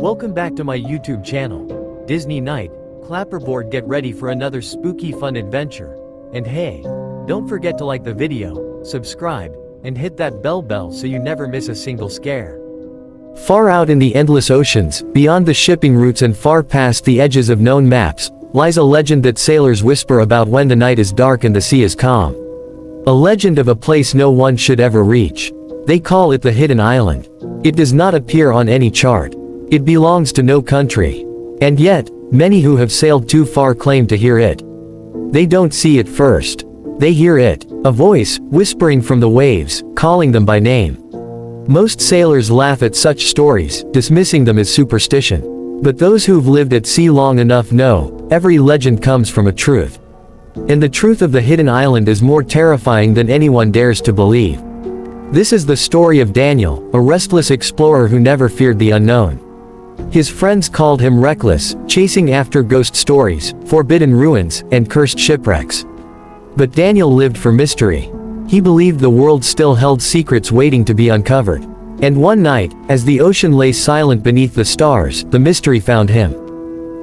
Welcome back to my YouTube channel. Disney Night, Clapperboard, get ready for another spooky fun adventure. And hey, don't forget to like the video, subscribe, and hit that bell so you never miss a single scare. Far out in the endless oceans, beyond the shipping routes and far past the edges of known maps, lies a legend that sailors whisper about when the night is dark and the sea is calm. A legend of a place no one should ever reach. They call it the Hidden Island. It does not appear on any chart. It belongs to no country. And yet, many who have sailed too far claim to hear it. They don't see it first. They hear it, a voice, whispering from the waves, calling them by name. Most sailors laugh at such stories, dismissing them as superstition. But those who've lived at sea long enough know, every legend comes from a truth. And the truth of the Hidden Island is more terrifying than anyone dares to believe. This is the story of Daniel, a restless explorer who never feared the unknown. His friends called him reckless, chasing after ghost stories, forbidden ruins, and cursed shipwrecks. But Daniel lived for mystery. He believed the world still held secrets waiting to be uncovered. And one night, as the ocean lay silent beneath the stars, the mystery found him.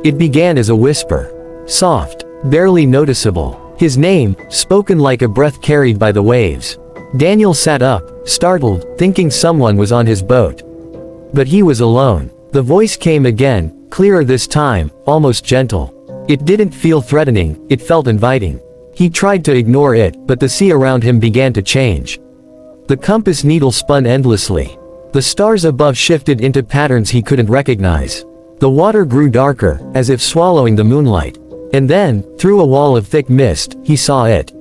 It began as a whisper. Soft, barely noticeable. His name, spoken like a breath carried by the waves. Daniel sat up, startled, thinking someone was on his boat. But he was alone. The voice came again, clearer this time, almost gentle. It didn't feel threatening, it felt inviting. He tried to ignore it, but the sea around him began to change. The compass needle spun endlessly. The stars above shifted into patterns he couldn't recognize. The water grew darker, as if swallowing the moonlight. And then, through a wall of thick mist, he saw it.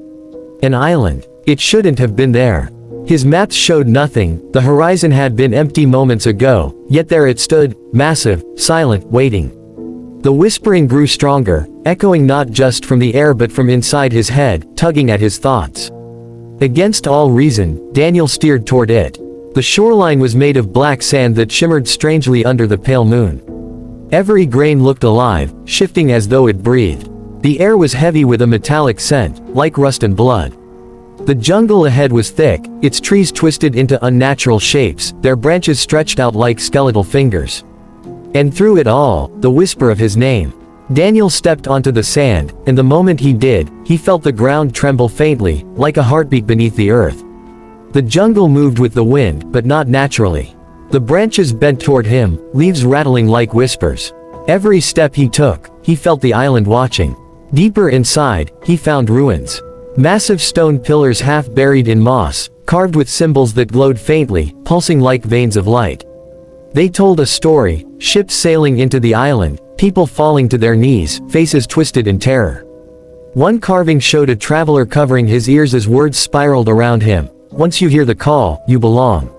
An island. It shouldn't have been there. His maps showed nothing, the horizon had been empty moments ago, yet there it stood, massive, silent, waiting. The whispering grew stronger, echoing not just from the air but from inside his head, tugging at his thoughts. Against all reason, Daniel steered toward it. The shoreline was made of black sand that shimmered strangely under the pale moon. Every grain looked alive, shifting as though it breathed. The air was heavy with a metallic scent, like rust and blood. The jungle ahead was thick, its trees twisted into unnatural shapes, their branches stretched out like skeletal fingers. And through it all, the whisper of his name. Daniel stepped onto the sand, and the moment he did, he felt the ground tremble faintly, like a heartbeat beneath the earth. The jungle moved with the wind, but not naturally. The branches bent toward him, leaves rattling like whispers. Every step he took, he felt the island watching. Deeper inside, he found ruins. Massive stone pillars half buried in moss, carved with symbols that glowed faintly, pulsing like veins of light. They told a story, ships sailing into the island, people falling to their knees, faces twisted in terror. One carving showed a traveler covering his ears as words spiraled around him. Once you hear the call, you belong.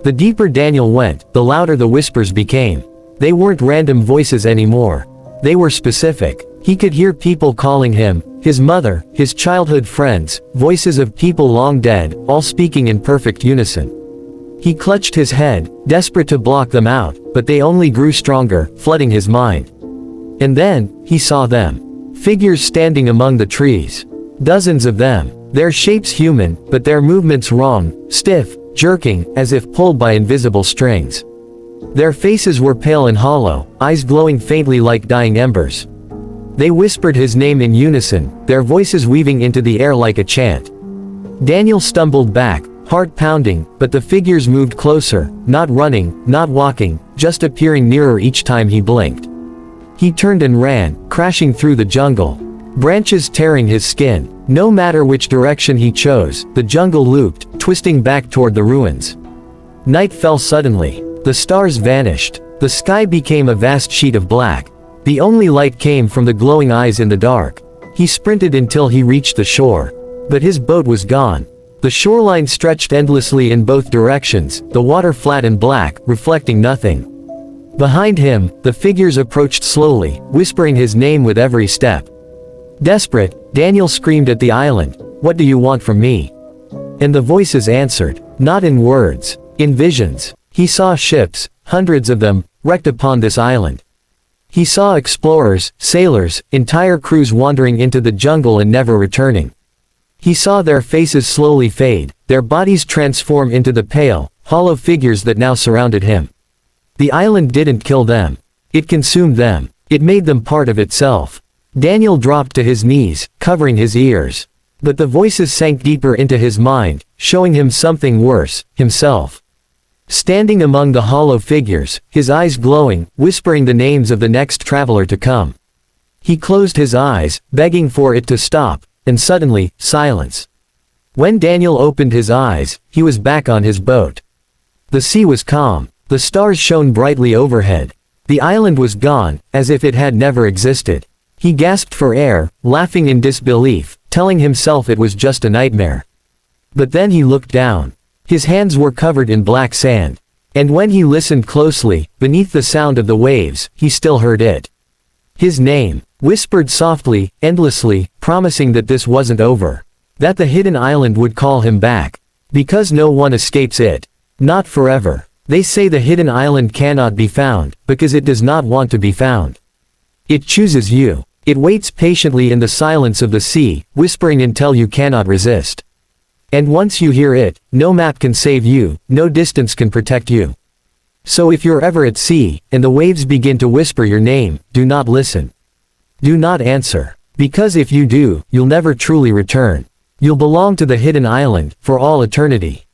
The deeper Daniel went, the louder the whispers became. They weren't random voices anymore. They were specific. He could hear people calling him, his mother, his childhood friends, voices of people long dead, all speaking in perfect unison. He clutched his head, desperate to block them out, but they only grew stronger, flooding his mind. And then, he saw them. Figures standing among the trees. Dozens of them. Their shapes human, but their movements wrong, stiff, jerking, as if pulled by invisible strings. Their faces were pale and hollow, eyes glowing faintly like dying embers. They whispered his name in unison, their voices weaving into the air like a chant. Daniel stumbled back, heart pounding, but the figures moved closer, not running, not walking, just appearing nearer each time he blinked. He turned and ran, crashing through the jungle. Branches tearing his skin. No matter which direction he chose, the jungle looped, twisting back toward the ruins. Night fell suddenly. The stars vanished. The sky became a vast sheet of black. The only light came from the glowing eyes in the dark. He sprinted until he reached the shore. But his boat was gone. The shoreline stretched endlessly in both directions, the water flat and black, reflecting nothing. Behind him, the figures approached slowly, whispering his name with every step. Desperate, Daniel screamed at the island, "What do you want from me?" And the voices answered, not in words, in visions. He saw ships, hundreds of them, wrecked upon this island. He saw explorers, sailors, entire crews wandering into the jungle and never returning. He saw their faces slowly fade, their bodies transform into the pale, hollow figures that now surrounded him. The island didn't kill them. It consumed them. It made them part of itself. Daniel dropped to his knees, covering his ears. But the voices sank deeper into his mind, showing him something worse, himself. Standing among the hollow figures, his eyes glowing, whispering the names of the next traveler to come. He closed his eyes, begging for it to stop, and suddenly, silence. When Daniel opened his eyes, he was back on his boat. The sea was calm. The stars shone brightly overhead. The island was gone, as if it had never existed. He gasped for air, laughing in disbelief, telling himself it was just a nightmare. But then he looked down. His hands were covered in black sand. And when he listened closely, beneath the sound of the waves, he still heard it. His name, whispered softly, endlessly, promising that this wasn't over. That the hidden island would call him back. Because no one escapes it. Not forever. They say the hidden island cannot be found, because it does not want to be found. It chooses you. It waits patiently in the silence of the sea, whispering until you cannot resist. And once you hear it, no map can save you, no distance can protect you. So if you're ever at sea, and the waves begin to whisper your name, do not listen. Do not answer. Because if you do, you'll never truly return. You'll belong to the hidden island, for all eternity.